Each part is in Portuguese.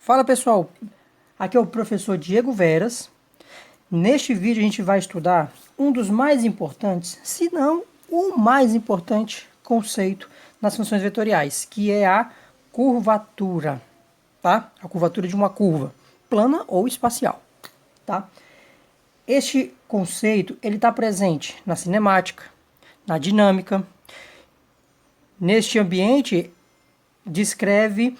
Fala pessoal, aqui é o professor Diego Veras. Neste vídeo a gente vai estudar um dos mais importantes, se não o mais importante conceito nas funções vetoriais, que é a curvatura, tá? A curvatura de uma curva, plana ou espacial, tá? Este conceito ele está presente na cinemática, na dinâmica. Neste ambiente descreve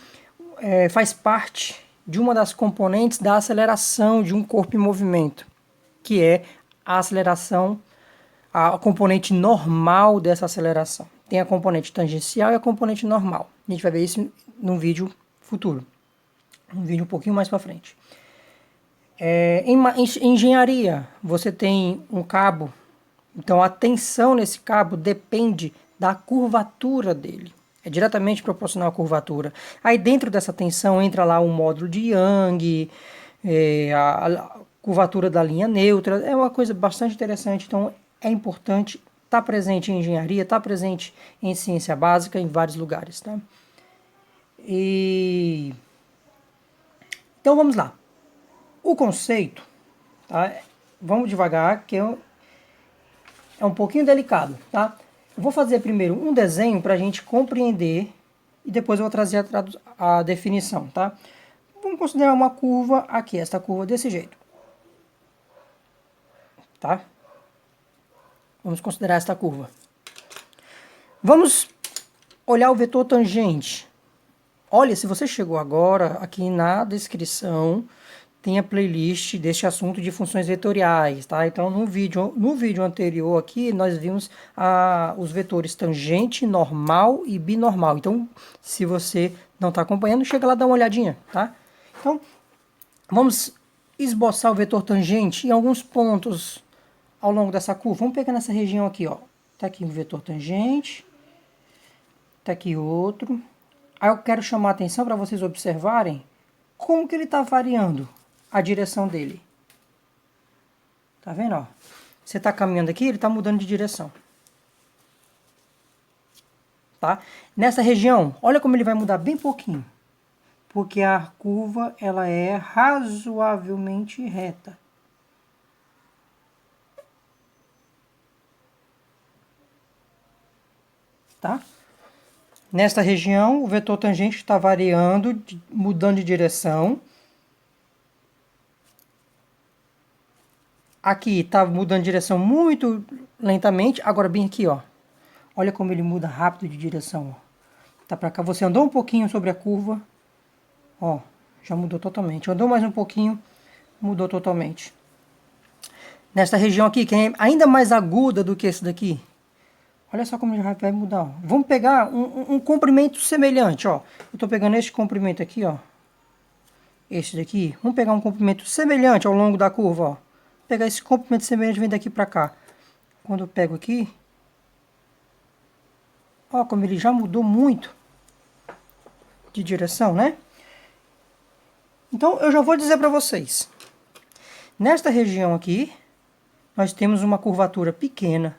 faz parte de uma das componentes da aceleração de um corpo em movimento, que é a aceleração, a componente normal dessa aceleração. Tem a componente tangencial e a componente normal. A gente vai ver isso num vídeo futuro, um vídeo um pouquinho mais para frente. Em engenharia, você tem um cabo, então a tensão nesse cabo depende da curvatura dele. É diretamente proporcional à curvatura. Aí dentro dessa tensão entra lá o módulo de Young, a curvatura da linha neutra. É uma coisa bastante interessante, então é importante estar presente em engenharia, estar presente em ciência básica em vários lugares. Tá? Então vamos lá. O conceito, tá? Vamos devagar, que é um pouquinho delicado, tá? Eu vou fazer primeiro um desenho para a gente compreender e depois eu vou trazer a definição, tá? Vamos considerar uma curva aqui, esta curva desse jeito, tá? Vamos considerar esta curva. Vamos olhar o vetor tangente. Olha, se você chegou agora, aqui na descrição tem a playlist deste assunto de funções vetoriais, tá? Então, no vídeo anterior aqui, nós vimos os vetores tangente, normal e binormal. Então, se você não está acompanhando, chega lá e dá uma olhadinha, tá? Então, vamos esboçar o vetor tangente em alguns pontos ao longo dessa curva. Vamos pegar nessa região aqui, ó. Tá aqui um vetor tangente, tá aqui outro. Aí eu quero chamar a atenção para vocês observarem como que ele está variando a direção dele. Tá vendo, ó? Você está caminhando aqui, ele está mudando de direção. Tá? Nessa região, olha como ele vai mudar bem pouquinho. Porque a curva, ela é razoavelmente reta. Tá? Nesta região, o vetor tangente está variando, mudando de direção. Aqui está mudando de direção muito lentamente. Agora bem aqui, ó. Olha como ele muda rápido de direção, ó. Tá para cá. Você andou um pouquinho sobre a curva, ó, já mudou totalmente. Andou mais um pouquinho, mudou totalmente. Nesta região aqui, que é ainda mais aguda do que esse daqui. Olha só como já vai mudar, ó. Vamos pegar um comprimento semelhante, ó. Eu tô pegando este comprimento aqui, ó. Esse daqui. Vamos pegar um comprimento semelhante ao longo da curva, ó. Pegar esse comprimento semelhante, vem daqui para cá. Quando eu pego aqui, ó, como ele já mudou muito de direção, né? Então, eu já vou dizer para vocês. Nesta região aqui, nós temos uma curvatura pequena.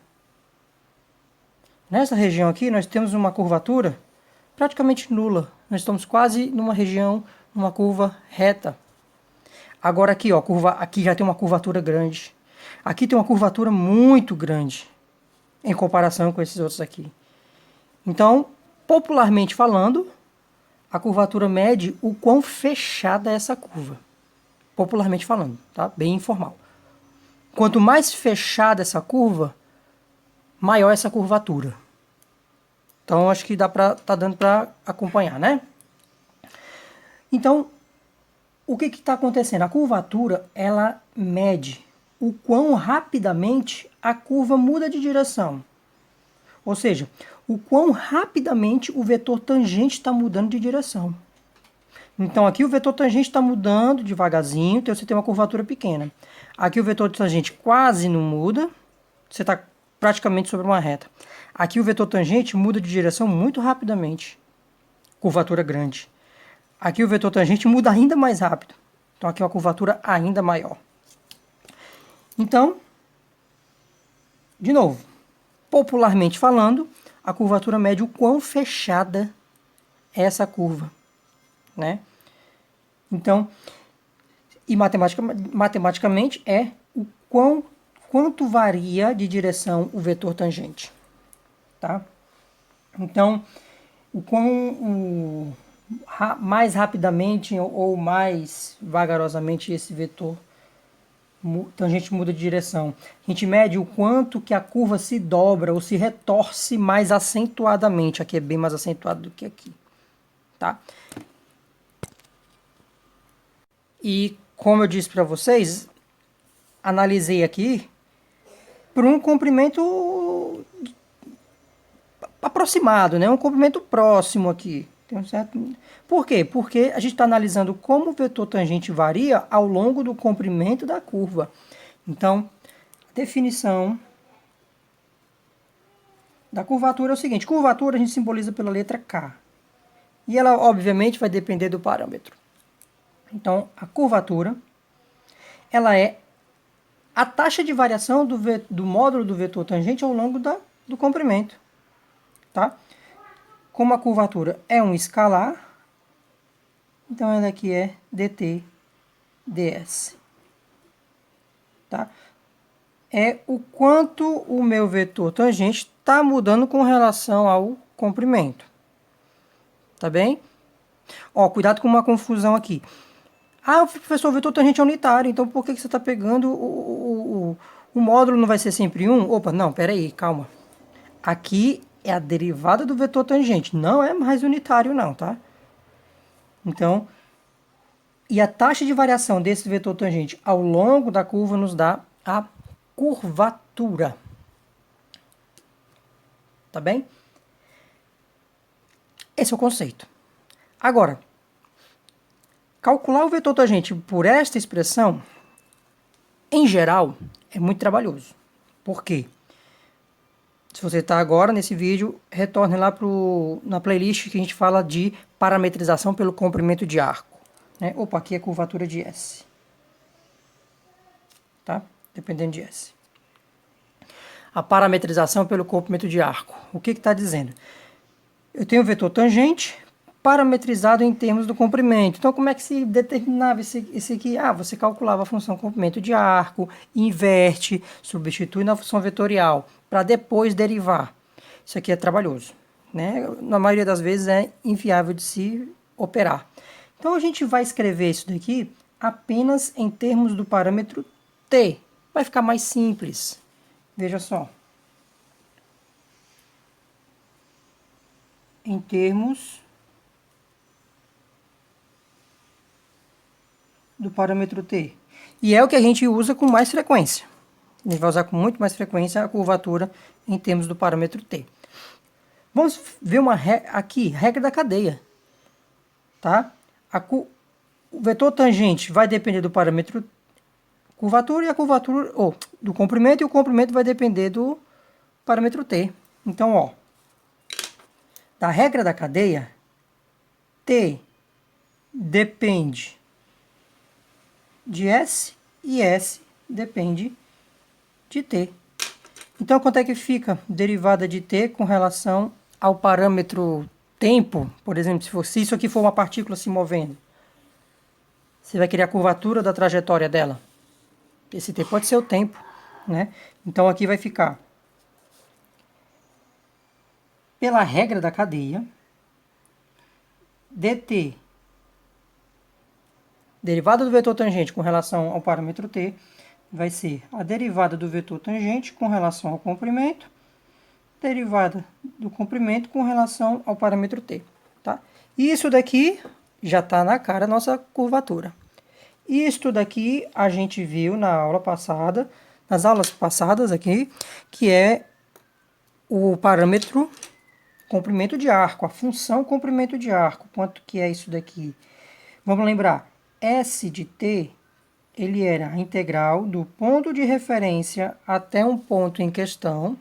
Nessa região aqui, nós temos uma curvatura praticamente nula. Nós estamos quase numa região, numa curva reta. Agora aqui, ó, aqui já tem uma curvatura grande. Aqui tem uma curvatura muito grande em comparação com esses outros aqui. Então, popularmente falando, a curvatura mede o quão fechada é essa curva. Popularmente falando, tá? Bem informal. Quanto mais fechada essa curva, maior essa curvatura. Então, acho que tá dando para acompanhar, né? Então, o que está acontecendo? A curvatura, ela mede o quão rapidamente a curva muda de direção. Ou seja, o quão rapidamente o vetor tangente está mudando de direção. Então, aqui o vetor tangente está mudando devagarzinho, então você tem uma curvatura pequena. Aqui o vetor tangente quase não muda, você está praticamente sobre uma reta. Aqui o vetor tangente muda de direção muito rapidamente, curvatura grande. Aqui o vetor tangente muda ainda mais rápido. Então aqui é uma curvatura ainda maior. Então, de novo, popularmente falando, a curvatura mede o quão fechada é essa curva, né? Então, e matematicamente é o quanto varia de direção o vetor tangente, tá? Então, mais rapidamente ou mais vagarosamente esse vetor tangente muda de direção. A gente mede o quanto que a curva se dobra ou se retorce mais acentuadamente. Aqui é bem mais acentuado do que aqui, tá? E como eu disse para vocês, analisei aqui por um comprimento aproximado, né? Um comprimento próximo aqui. Tem um certo... Por quê? Porque a gente está analisando como o vetor tangente varia ao longo do comprimento da curva. Então, a definição da curvatura é o seguinte: curvatura a gente simboliza pela letra K. E ela, obviamente, vai depender do parâmetro. Então, a curvatura, ela é a taxa de variação do módulo do vetor tangente ao longo do comprimento. Tá? Como a curvatura é um escalar, então ela aqui é dt ds. Tá? É o quanto o meu vetor tangente está mudando com relação ao comprimento. Tá bem? Ó, cuidado com uma confusão aqui. Ah, professor, o vetor tangente é unitário, então por que você está pegando o módulo não vai ser sempre 1? Opa, não, peraí, calma. Aqui é a derivada do vetor tangente, não é mais unitário não, tá? Então, e a taxa de variação desse vetor tangente ao longo da curva nos dá a curvatura. Tá bem? Esse é o conceito. Agora, calcular o vetor tangente por esta expressão, em geral, é muito trabalhoso. Por quê? Se você está agora nesse vídeo, retorne lá na playlist que a gente fala de parametrização pelo comprimento de arco. Né? Opa, aqui é curvatura de S. Tá? Dependendo de S. A parametrização pelo comprimento de arco. O que está dizendo? Eu tenho o vetor tangente parametrizado em termos do comprimento. Então, como é que se determinava esse aqui? Ah, você calculava a função comprimento de arco, inverte, substitui na função vetorial, para depois derivar. Isso aqui é trabalhoso, né? Na maioria das vezes é inviável de se operar. Então, a gente vai escrever isso daqui apenas em termos do parâmetro t. Vai ficar mais simples. Veja só. Em termos do parâmetro t. E é o que a gente usa com mais frequência. A gente vai usar com muito mais frequência a curvatura em termos do parâmetro t. Vamos ver aqui, regra da cadeia. Tá? O vetor tangente vai depender do parâmetro curvatura e a curvatura, do comprimento, e o comprimento vai depender do parâmetro t. Então, ó, da regra da cadeia, t depende de S e S depende de T. Então, quanto é que fica derivada de T com relação ao parâmetro tempo? Por exemplo, se isso aqui for uma partícula se movendo, você vai querer a curvatura da trajetória dela. Esse T pode ser o tempo, né? Então, aqui vai ficar, pela regra da cadeia, dt derivada do vetor tangente com relação ao parâmetro t vai ser a derivada do vetor tangente com relação ao comprimento, derivada do comprimento com relação ao parâmetro t. Tá? Isso daqui já está na cara a nossa curvatura. Isto daqui a gente viu na aula passada, nas aulas passadas aqui, que é o parâmetro comprimento de arco, a função comprimento de arco. Quanto que é isso daqui? Vamos lembrar. S de t, ele era a integral do ponto de referência até um ponto em questão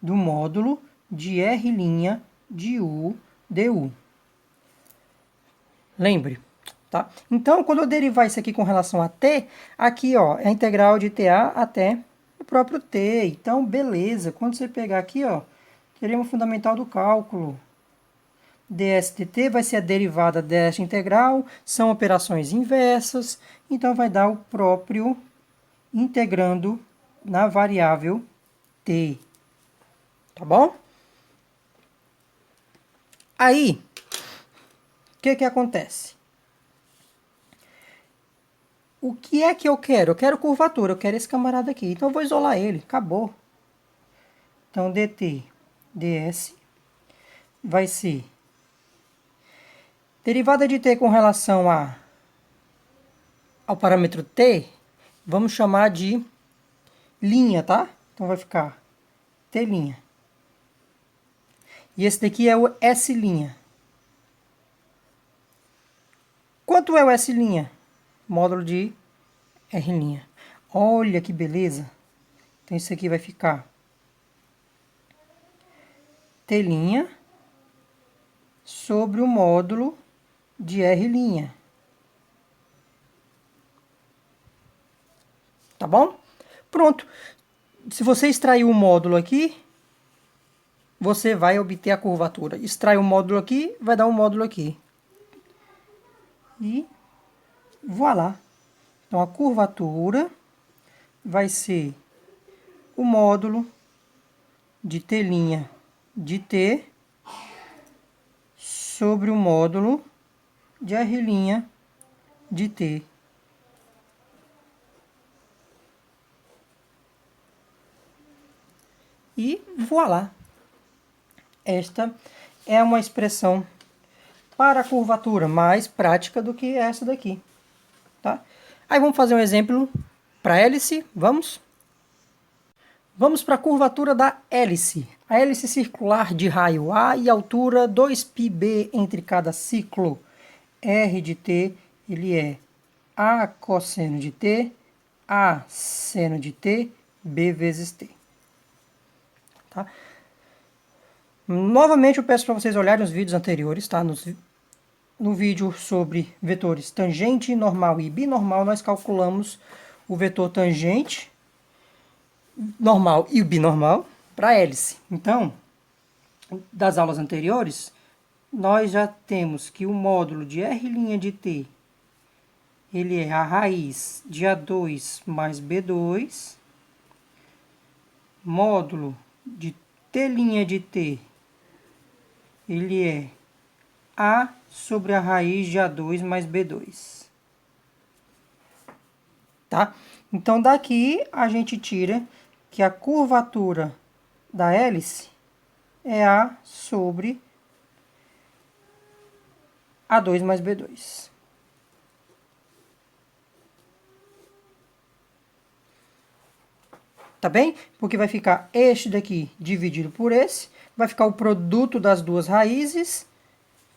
do módulo de R' de U du. Lembre, tá? Então, quando eu derivar isso aqui com relação a t, aqui, ó, é a integral de ta até o próprio t. Então, beleza. Quando você pegar aqui, ó, teorema fundamental do cálculo. ds dt vai ser a derivada desta integral, são operações inversas, então vai dar o próprio integrando na variável t. Tá bom? Aí, o que acontece? O que é que eu quero? Eu quero curvatura, eu quero esse camarada aqui. Então eu vou isolar ele, acabou. Então dt ds vai ser derivada de t com relação ao parâmetro t, vamos chamar de linha, tá? Então vai ficar t'. E esse daqui é o s'. Quanto é o s'? Módulo de r'. Olha que beleza. Então isso aqui vai ficar t' sobre o módulo de r'. Tá bom? Pronto. Se você extrair o módulo aqui, você vai obter a curvatura. Extrai o módulo aqui, vai dar um módulo aqui. E voilá. Então a curvatura vai ser o módulo de t' de t sobre o módulo de r' de t. E voilá. Esta é uma expressão para a curvatura mais prática do que essa daqui. Tá? Aí vamos fazer um exemplo para a hélice. Vamos? Vamos para a curvatura da hélice. A hélice circular de raio A e altura 2πb entre cada ciclo. R de t, ele é A cosseno de t, A seno de t, B vezes t. Tá? Novamente eu peço para vocês olharem os vídeos anteriores, tá? No vídeo sobre vetores tangente, normal e binormal, nós calculamos o vetor tangente, normal e o binormal para a hélice. Então, das aulas anteriores, nós já temos que o módulo de r' de t, ele é a raiz de A2 mais B2, módulo de t' de t, ele é A sobre a raiz de A2 mais B2. Tá? Então, daqui a gente tira que a curvatura da hélice é A sobre A2 mais B2. Tá bem? Porque vai ficar este daqui dividido por esse, vai ficar o produto das duas raízes,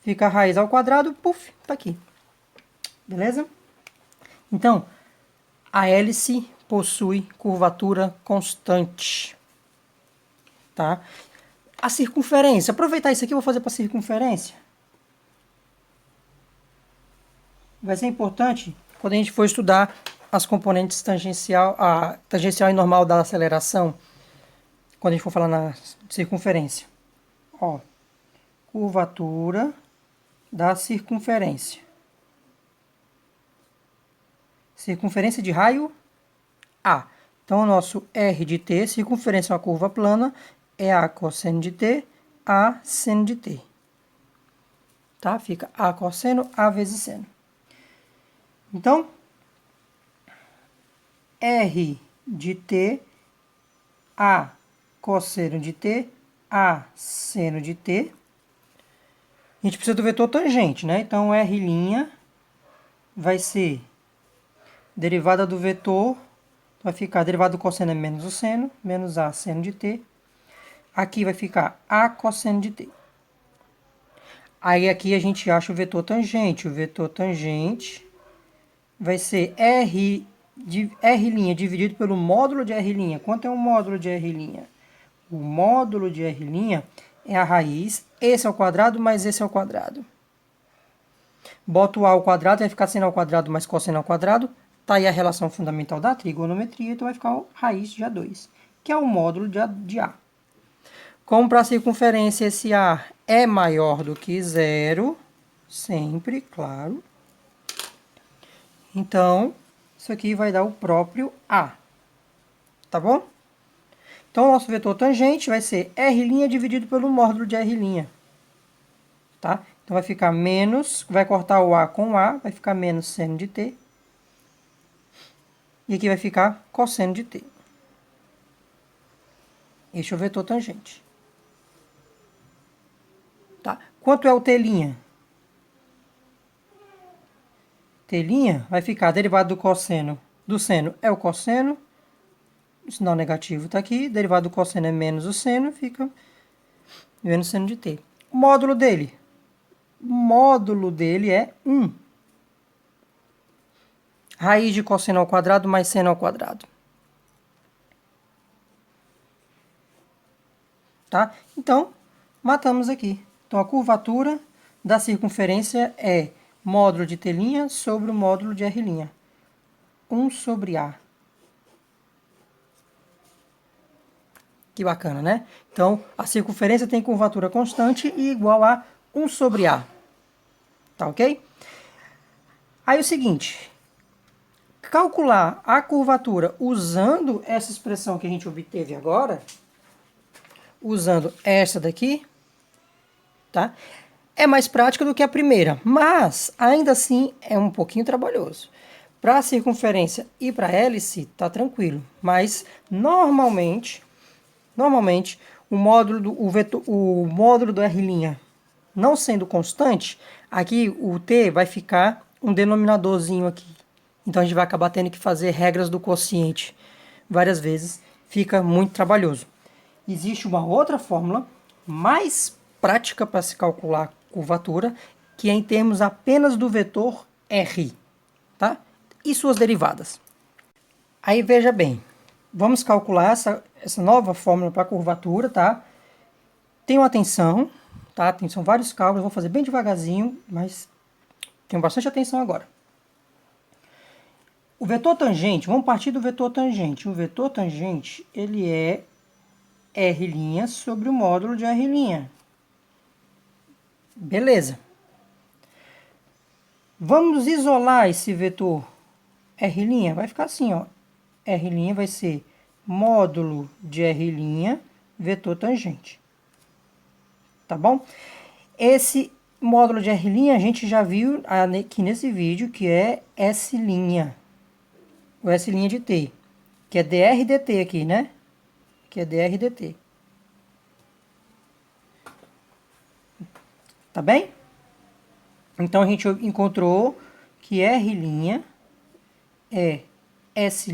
fica a raiz ao quadrado, puf, tá aqui. Beleza? Então, a hélice possui curvatura constante. Tá? A circunferência, aproveitar isso aqui, eu vou fazer para a circunferência. Vai ser importante quando a gente for estudar as componentes tangencial, a tangencial e normal da aceleração, quando a gente for falar na circunferência. Ó, curvatura da circunferência. Circunferência de raio A. Então, o nosso R de t, circunferência é uma curva plana, é A cosseno de t, A seno de t. Tá? Fica A cosseno, A vezes seno. Então, R de t, A cosseno de t, A seno de t. A gente precisa do vetor tangente, né? Então, R' vai ser derivada do vetor, vai ficar derivada do cosseno é menos o seno, menos A seno de t. Aqui vai ficar A cosseno de t. Aí aqui a gente acha o vetor tangente. O vetor tangente vai ser R dividido pelo módulo de R'. Quanto é o módulo de R'? O módulo de R' é a raiz. Esse é o quadrado, mais esse é o quadrado. Boto o A ao quadrado, vai ficar seno ao quadrado mais cosseno ao quadrado. Tá aí a relação fundamental da trigonometria, então vai ficar a raiz de A2, que é o módulo de A. Como para a circunferência esse A é maior do que zero, sempre, claro. Então, isso aqui vai dar o próprio A. Tá bom? Então, o nosso vetor tangente vai ser R' dividido pelo módulo de R'. Tá? Então, vai ficar menos, vai cortar o A com o A, vai ficar menos seno de t. E aqui vai ficar cosseno de t. Este é o vetor tangente. Tá? Quanto é o t'? T' vai ficar a derivada do cosseno do seno é o cosseno. O sinal negativo está aqui. Derivada do cosseno é menos o seno, fica menos seno de t. O módulo dele? O módulo dele é 1. Raiz de cosseno ao quadrado mais seno ao quadrado. Tá? Então, matamos aqui. Então, a curvatura da circunferência é módulo de t' sobre o módulo de r'. 1 sobre A. Que bacana, né? Então, a circunferência tem curvatura constante e igual a 1 sobre A. Tá ok? Aí o seguinte, calcular a curvatura usando essa expressão que a gente obteve agora, usando essa daqui, tá? É mais prática do que a primeira, mas ainda assim é um pouquinho trabalhoso. Para a circunferência e para a hélice, tá tranquilo, mas normalmente o módulo do R' não sendo constante, aqui o t vai ficar um denominadorzinho aqui. Então a gente vai acabar tendo que fazer regras do quociente várias vezes, fica muito trabalhoso. Existe uma outra fórmula mais prática para se calcular curvatura, que é em termos apenas do vetor R, tá? E suas derivadas. Aí veja bem, vamos calcular essa nova fórmula para curvatura, tá? Tenham atenção, tá? São vários cálculos, vou fazer bem devagarzinho, mas tenham bastante atenção agora. O vetor tangente, vamos partir do vetor tangente. O vetor tangente, ele é R' sobre o módulo de R'. Beleza. Vamos isolar esse vetor R', vai ficar assim, ó. R' vai ser módulo de R', vetor tangente. Tá bom? Esse módulo de R' a gente já viu aqui nesse vídeo, que é S'. O S' de t, que é dr dt aqui, né? Que é dr dt. Tá bem? Então, a gente encontrou que R' é S'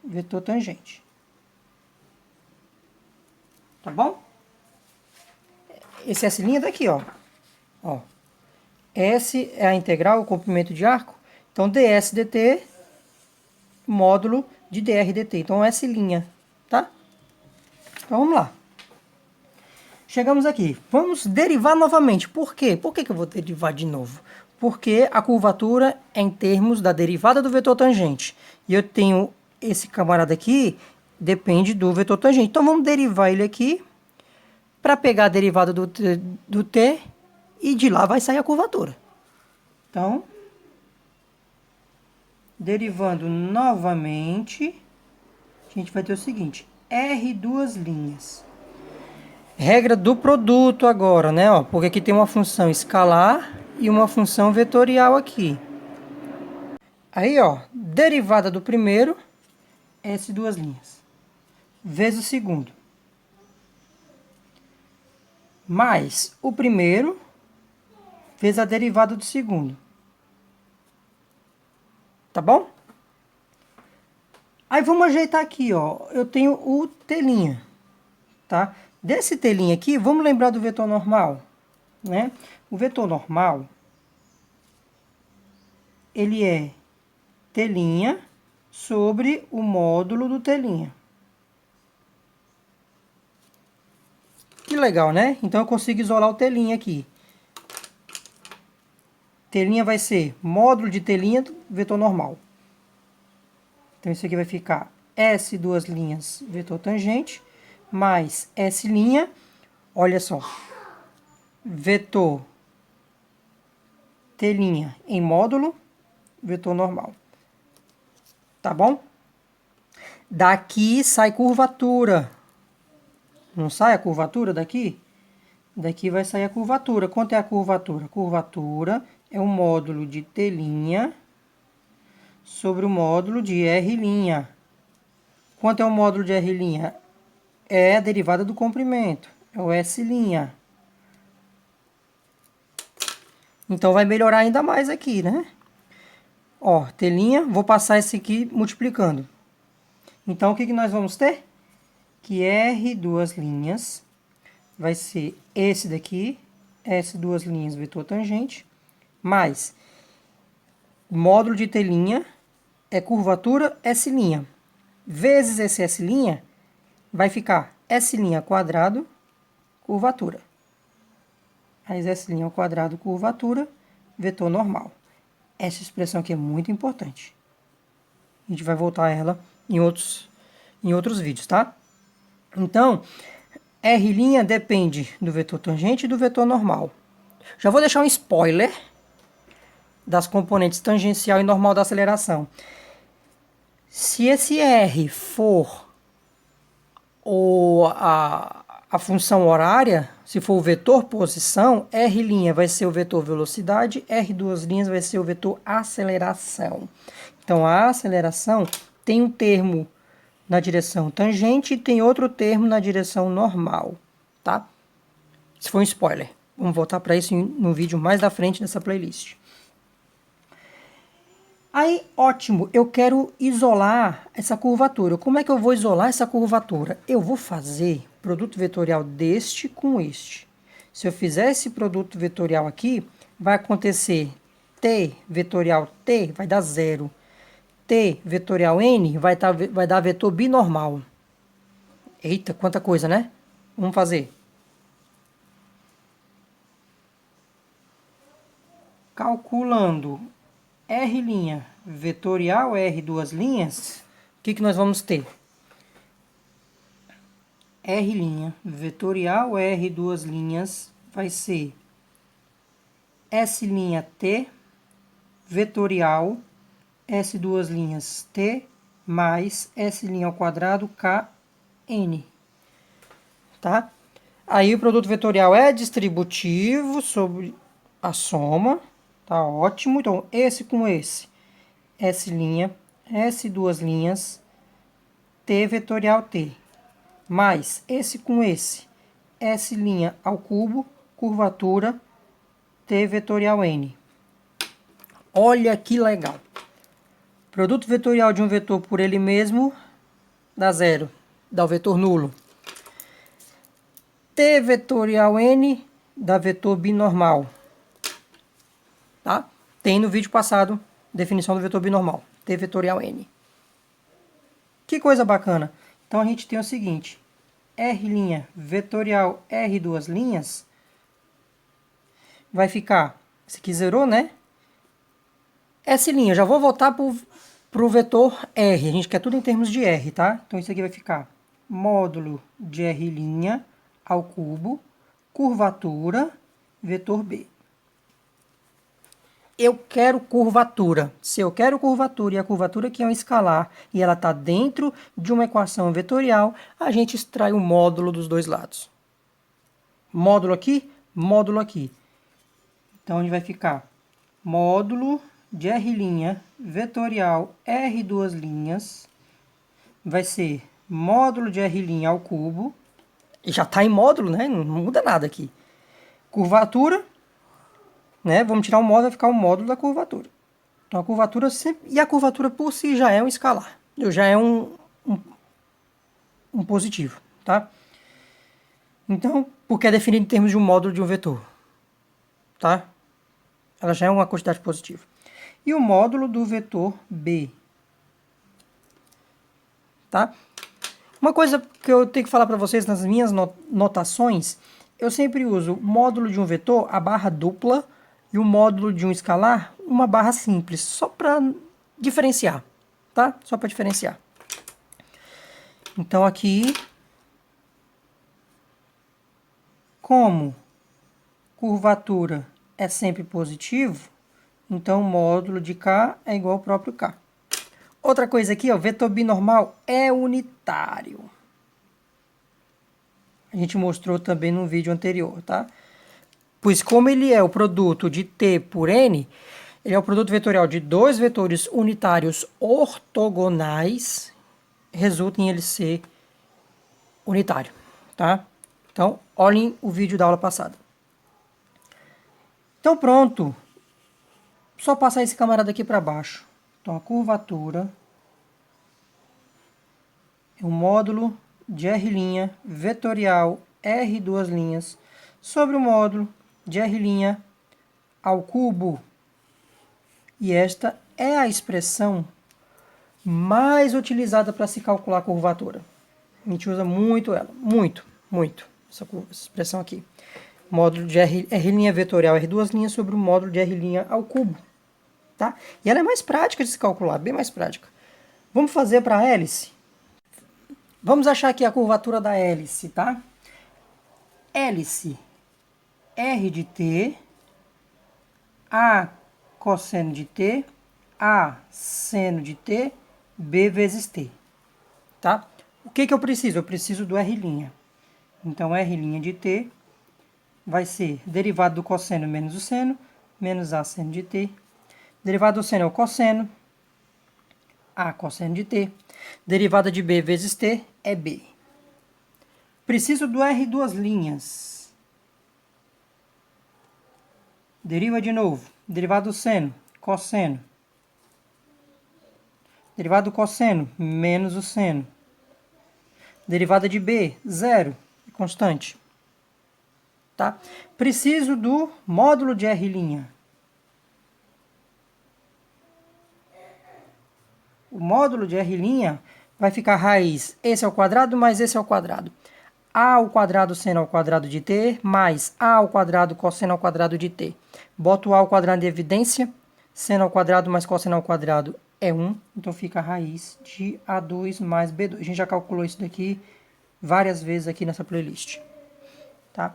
vetor tangente. Tá bom? Esse S' daqui, ó. S é a integral, o comprimento de arco. Então, ds dt, módulo de dr dt. Então, S', tá? Então, vamos lá. Chegamos aqui. Vamos derivar novamente. Por quê? Por que eu vou derivar de novo? Porque a curvatura é em termos da derivada do vetor tangente. E eu tenho esse camarada aqui, depende do vetor tangente. Então, vamos derivar ele aqui para pegar a derivada do t e de lá vai sair a curvatura. Então, derivando novamente, a gente vai ter o seguinte, R duas linhas. Regra do produto agora, né? Ó, porque aqui tem uma função escalar e uma função vetorial aqui. Aí, ó, derivada do primeiro, S duas linhas, vezes o segundo. Mais o primeiro, vezes a derivada do segundo. Tá bom? Aí vamos ajeitar aqui, ó. Eu tenho o t', tá? Desse t' aqui, vamos lembrar do vetor normal, né? O vetor normal, ele é t' sobre o módulo do t'. Que legal, né? Então eu consigo isolar o t' aqui. T' vai ser módulo de t' vetor normal. Então isso aqui vai ficar S duas linhas vetor tangente mais S', olha só, vetor T' em módulo, vetor normal. Tá bom? Daqui sai curvatura. Não sai a curvatura daqui? Daqui vai sair a curvatura. Quanto é a curvatura? Curvatura é o módulo de T' sobre o módulo de R'. Quanto é o módulo de R'? É a derivada do comprimento. É o S'. Então vai melhorar ainda mais aqui, né? Ó, T', vou passar esse aqui multiplicando. Então, o que nós vamos ter? Que R duas linhas vai ser esse daqui, S duas linhas, vetor tangente, mais módulo de T' é curvatura S', vezes esse S' vai ficar S' quadrado, curvatura. Aí S' ao quadrado, curvatura, vetor normal. Essa expressão aqui é muito importante. A gente vai voltar a ela em outros vídeos, tá? Então, R' depende do vetor tangente e do vetor normal. Já vou deixar um spoiler das componentes tangencial e normal da aceleração. Se esse R for a função horária, se for o vetor posição, R' vai ser o vetor velocidade, R duas linhas vai ser o vetor aceleração. Então, a aceleração tem um termo na direção tangente e tem outro termo na direção normal, tá? Isso foi um spoiler. Vamos voltar para isso no vídeo mais da frente dessa playlist. Aí, ótimo, eu quero isolar essa curvatura. Como é que eu vou isolar essa curvatura? Eu vou fazer produto vetorial deste com este. Se eu fizer esse produto vetorial aqui, vai acontecer T vetorial T vai dar 0. T vetorial N vai dar vetor binormal. Eita, quanta coisa, né? Vamos fazer. Calculando R' vetorial R duas linhas, o que nós vamos ter? R' vetorial R duas linhas vai ser S', vetorial S duas linhas T mais S' ao quadrado Kn. Tá? Aí o produto vetorial é distributivo sobre a soma. Tá ótimo. Então, esse com esse. S', S duas linhas, T vetorial T. Mais esse com esse. S' ao cubo, curvatura, T vetorial N. Olha que legal. Produto vetorial de um vetor por ele mesmo dá 0. Dá o vetor nulo. T vetorial N dá vetor binormal. Tá? Tem no vídeo passado definição do vetor binormal. T vetorial N. Que coisa bacana. Então a gente tem o seguinte. R' vetorial R duas linhas vai ficar, esse aqui zerou, né? S', eu já vou voltar para o vetor R. A gente quer tudo em termos de R, tá? Então isso aqui vai ficar módulo de R' ao cubo, curvatura, vetor B. Eu quero curvatura. Se eu quero curvatura e a curvatura aqui é um escalar e ela está dentro de uma equação vetorial, a gente extrai o módulo dos dois lados. Módulo aqui, módulo aqui. Então, a gente vai ficar módulo de R' vetorial R duas linhas vai ser módulo de R' ao cubo. E já está em módulo, né? Não muda nada aqui. Curvatura, né? Vamos tirar o módulo, vai ficar o módulo da curvatura. Então a curvatura sempre... E a curvatura por si já é um escalar. Já é um positivo, tá? Então, porque é definido em termos de um módulo de um vetor. Tá? Ela já é uma quantidade positiva. E o módulo do vetor B. Tá? Uma coisa que eu tenho que falar para vocês nas minhas notações, eu sempre uso módulo de um vetor, a barra dupla, e o módulo de um escalar, uma barra simples, só para diferenciar, tá? Só para diferenciar. Então aqui Como curvatura é sempre positivo, então o módulo de K é igual ao próprio K. Outra coisa aqui, ó, vetor binormal é unitário. A gente mostrou também no vídeo anterior, tá? Pois como ele é o produto de T por N, ele é o produto vetorial de dois vetores unitários ortogonais, resulta em ele ser unitário, tá? Então, olhem o vídeo da aula passada. Então, pronto. Só passar esse camarada aqui para baixo. Então, a curvatura é um módulo de R' vetorial R duas linhas sobre o módulo de R' ao cubo. E esta é a expressão mais utilizada para se calcular a curvatura. A gente usa muito ela, muito, essa expressão aqui. Módulo de R' vetorial R duas linhas sobre o módulo de R' ao cubo. Tá? E ela é mais prática de se calcular, bem mais prática. Vamos fazer para a hélice? Vamos achar aqui a curvatura da hélice, tá? Hélice R de t, A cosseno de t, A seno de t, B vezes t. Tá? O que eu preciso? Eu preciso do R'. Então, R' de t vai ser derivado do cosseno menos o seno, menos A seno de t. Derivado do seno é o cosseno, A cosseno de t. Derivada de B vezes t é B. Preciso do R duas linhas. Deriva de novo. Derivado do seno, cosseno. Derivado do cosseno, menos o seno. Derivada de B, zero, constante. Tá? Preciso do módulo de R'. O módulo de R' vai ficar raiz, esse ao quadrado mais esse ao quadrado. A ao quadrado seno ao quadrado de t, mais A ao quadrado cosseno ao quadrado de t. Boto o A ao quadrado em evidência, seno ao quadrado mais cosseno ao quadrado é 1, então fica a raiz de A2 mais B2. A gente já calculou isso daqui várias vezes aqui nessa playlist. Tá?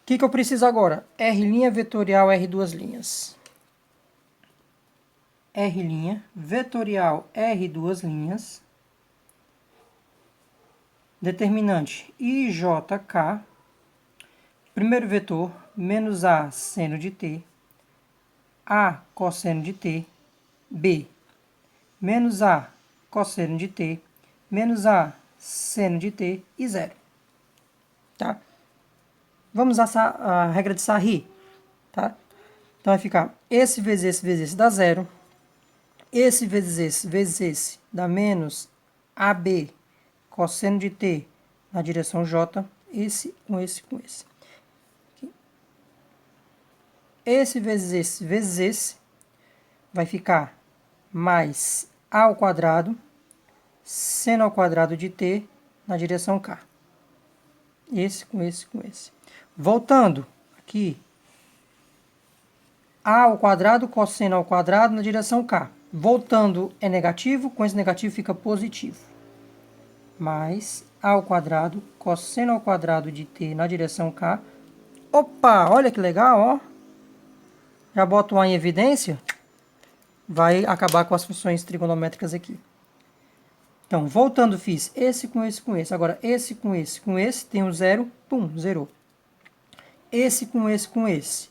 O que eu preciso agora? R' vetorial R duas linhas. R' vetorial R duas linhas. Determinante IJK. Primeiro vetor, menos A seno de t. A cosseno de t. B. Menos A cosseno de t. Menos A seno de t e zero. Tá? Vamos usar a regra de Sarri. Tá? Então vai ficar esse vezes esse dá zero. Esse vezes esse dá menos AB cosseno de t na direção J. Esse com esse com esse. Aqui. Esse vezes esse vai ficar mais A ao quadrado seno ao quadrado de t na direção K. Esse com esse com esse. Voltando aqui. A ao quadrado cosseno ao quadrado na direção K. Voltando é negativo, com esse negativo fica positivo. Mais A ao quadrado cosseno ao quadrado de t na direção K. Opa, olha que legal, ó. Já boto o A em evidência. Vai acabar com as funções trigonométricas aqui. Então, voltando, fiz esse com esse com esse. Agora, esse com esse com esse, tem um zero, pum, zerou. Esse com esse com esse.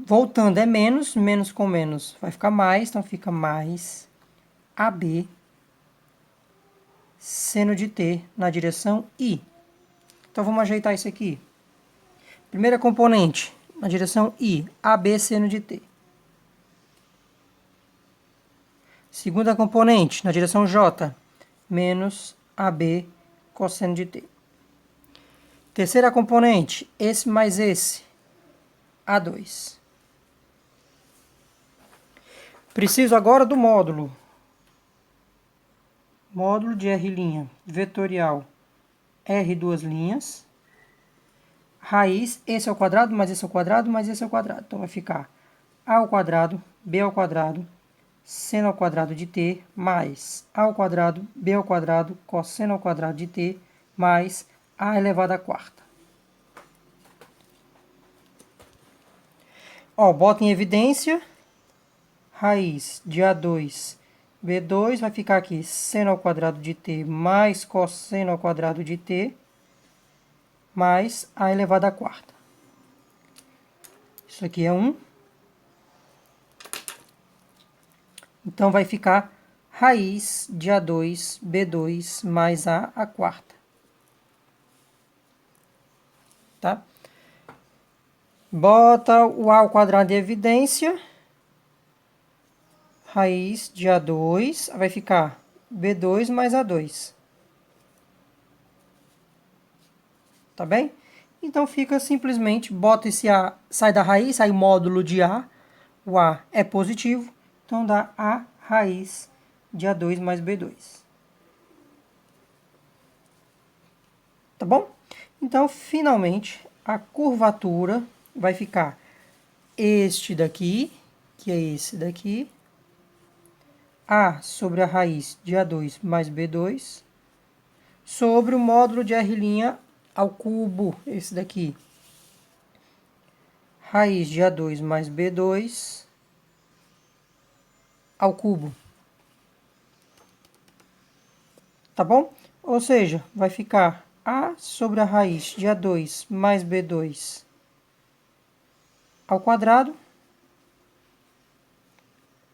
Voltando é menos, menos com menos vai ficar mais, então fica mais AB seno de t na direção I. Então, vamos ajeitar isso aqui. Primeira componente, na direção I, AB seno de t. Segunda componente, na direção J, menos AB cosseno de t. Terceira componente, esse mais esse, A2. Preciso agora do módulo. Módulo de R' vetorial R duas linhas. Raiz, esse ao quadrado, mais esse ao quadrado, mais esse ao quadrado. Então, vai ficar A ao quadrado, B ao quadrado, seno ao quadrado de t, mais A ao quadrado, B ao quadrado, cosseno ao quadrado de t, mais A elevado à quarta. Ó, bota em evidência, raiz de A2, B2, vai ficar aqui seno ao quadrado de t mais cosseno ao quadrado de t, mais a elevado à quarta. Isso aqui é 1. Então, vai ficar raiz de A2, B2, mais a quarta. Tá? Bota o a ao quadrado em evidência. Raiz de A2, vai ficar B2 mais A2. Tá bem? Então, fica simplesmente, bota esse A, sai da raiz, sai o módulo de A. O A é positivo, então dá A raiz de A2 mais B2. Tá bom? Então, finalmente, a curvatura vai ficar este daqui, que é esse daqui, A sobre a raiz de A2 mais B2, sobre o módulo de R' ao cubo, esse daqui, raiz de A2 mais B2 ao cubo. Tá bom? Ou seja, vai ficar A sobre a raiz de A2 mais B2 ao quadrado.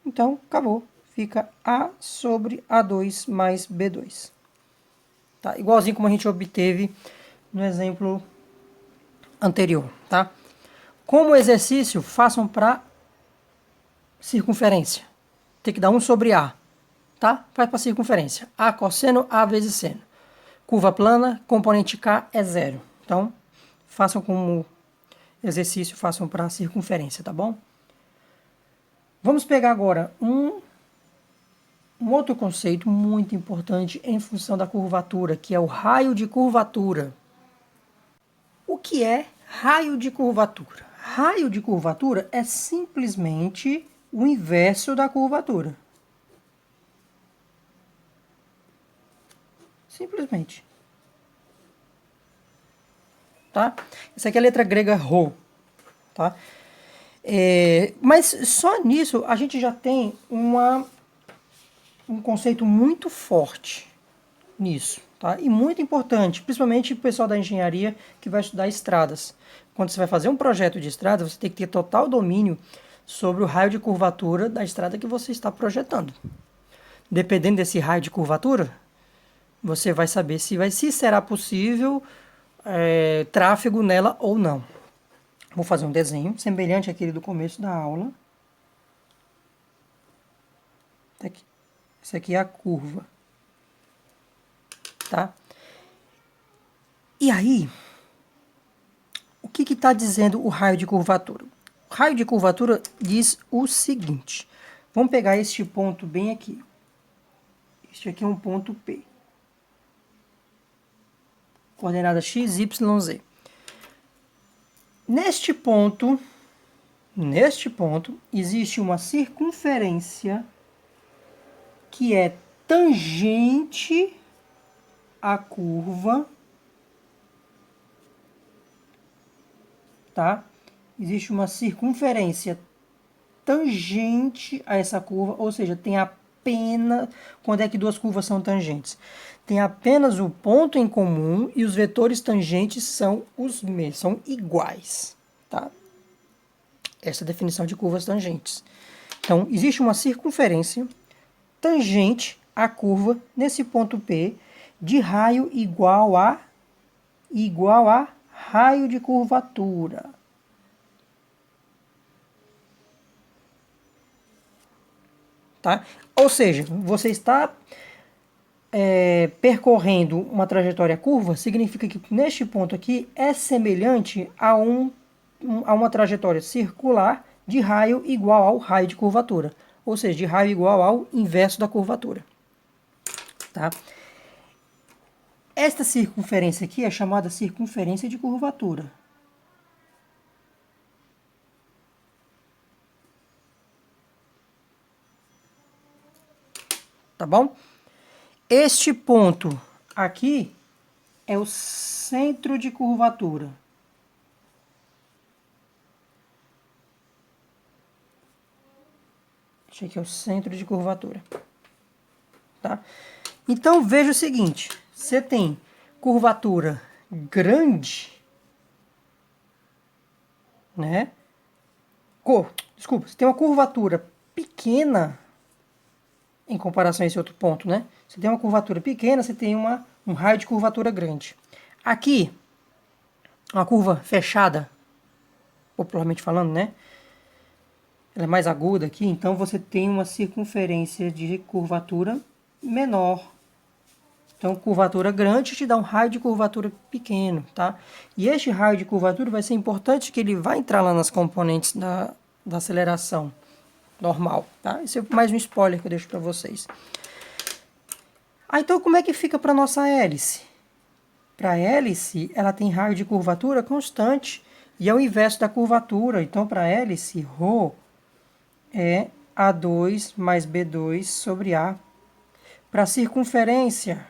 Então, acabou. Fica A sobre A2 mais B2. Tá? Igualzinho como a gente obteve no exemplo anterior. Tá? Como exercício, façam para circunferência. Tem que dar 1 sobre A. Tá? Faz para circunferência. A cosseno, A vezes seno. Curva plana, componente K é 0. Então, façam como exercício, façam para circunferência, tá bom? Vamos pegar agora um outro conceito muito importante em função da curvatura, que é o raio de curvatura. O que é raio de curvatura? Raio de curvatura é simplesmente o inverso da curvatura. Simplesmente. Tá? Essa aqui é a letra grega rho. Tá? Mas só nisso a gente já tem um conceito muito forte nisso, tá? E muito importante, principalmente o pessoal da engenharia que vai estudar estradas. Quando você vai fazer um projeto de estrada, você tem que ter total domínio sobre o raio de curvatura da estrada que você está projetando. Dependendo desse raio de curvatura, você vai saber se será possível tráfego nela ou não. Vou fazer um desenho semelhante àquele do começo da aula. Essa aqui é a curva. Tá? E aí, o que está dizendo o raio de curvatura? O raio de curvatura diz o seguinte. Vamos pegar este ponto bem aqui. Este aqui é um ponto P. Coordenada x, y, z. Neste ponto, existe uma circunferência que é tangente à curva, tá? Existe uma circunferência tangente a essa curva, ou seja, tem apenas... Quando é que duas curvas são tangentes? Tem apenas o ponto em comum e os vetores tangentes são os mesmos, são iguais, tá? Essa é a definição de curvas tangentes. Então, existe uma circunferência tangente à curva nesse ponto P de raio igual a raio de curvatura. Tá? Ou seja, você está percorrendo uma trajetória curva, significa que neste ponto aqui é semelhante a uma trajetória circular de raio igual ao raio de curvatura. Ou seja, de raio igual ao inverso da curvatura. Tá? Esta circunferência aqui é chamada circunferência de curvatura. Tá bom? Este ponto aqui é o centro de curvatura. Deixa aqui o centro de curvatura. Tá? Então, veja o seguinte. Você tem curvatura grande, né? Desculpa, você tem uma curvatura pequena em comparação a esse outro ponto, né? Você tem uma curvatura pequena, você tem um raio de curvatura grande. Aqui, uma curva fechada, popularmente falando, né? Ela é mais aguda aqui, então você tem uma circunferência de curvatura menor. Então, curvatura grande te dá um raio de curvatura pequeno, tá? E este raio de curvatura vai ser importante que ele vai entrar lá nas componentes da aceleração normal, tá? Esse é mais um spoiler que eu deixo para vocês. Então, como é que fica para nossa hélice? Para a hélice, ela tem raio de curvatura constante e é o inverso da curvatura. Então, para a hélice, ρ é A2 mais B2 sobre A. Para a circunferência,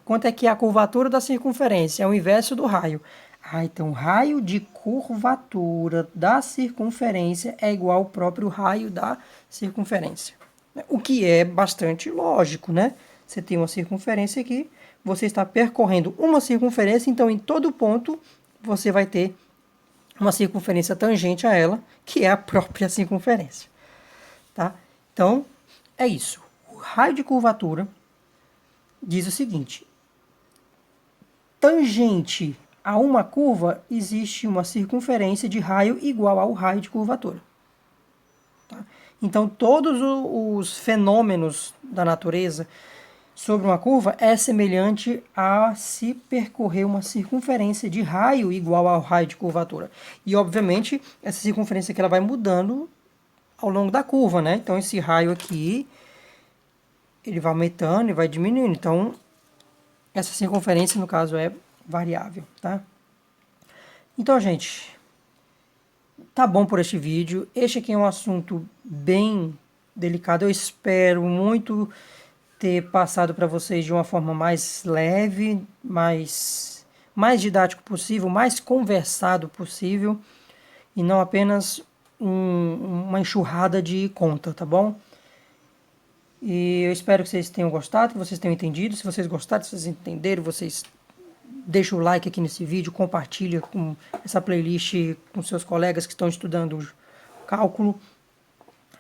quanto é que é a curvatura da circunferência? É o inverso do raio. Então o raio de curvatura da circunferência é igual ao próprio raio da circunferência. O que é bastante lógico, né? Você tem uma circunferência aqui, você está percorrendo uma circunferência, então em todo ponto você vai ter uma circunferência tangente a ela, que é a própria circunferência. Tá? Então, é isso. O raio de curvatura diz o seguinte: tangente a uma curva existe uma circunferência de raio igual ao raio de curvatura. Tá? Então, todos os fenômenos da natureza sobre uma curva é semelhante a se percorrer uma circunferência de raio igual ao raio de curvatura. E, obviamente, essa circunferência aqui ela vai mudando ao longo da curva, né? Então, esse raio aqui, ele vai aumentando e vai diminuindo. Então, essa circunferência, no caso, é variável, tá? Então, gente, tá bom por este vídeo. Este aqui é um assunto bem delicado. Eu espero muito ter passado para vocês de uma forma mais leve, mais didático possível, mais conversado possível, e não apenas uma enxurrada de conta, tá bom? E eu espero que vocês tenham gostado, que vocês tenham entendido. Se vocês gostaram, se vocês entenderam, vocês deixam o like aqui nesse vídeo, compartilha com essa playlist com seus colegas que estão estudando cálculo.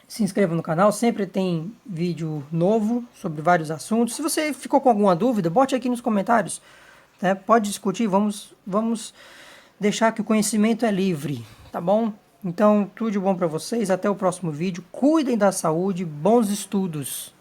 Se inscreva no canal, sempre tem vídeo novo sobre vários assuntos. Se você ficou com alguma dúvida, bote aqui nos comentários. Né? Pode discutir, vamos deixar que o conhecimento é livre, tá bom? Então, tudo de bom para vocês, até o próximo vídeo. Cuidem da saúde, bons estudos!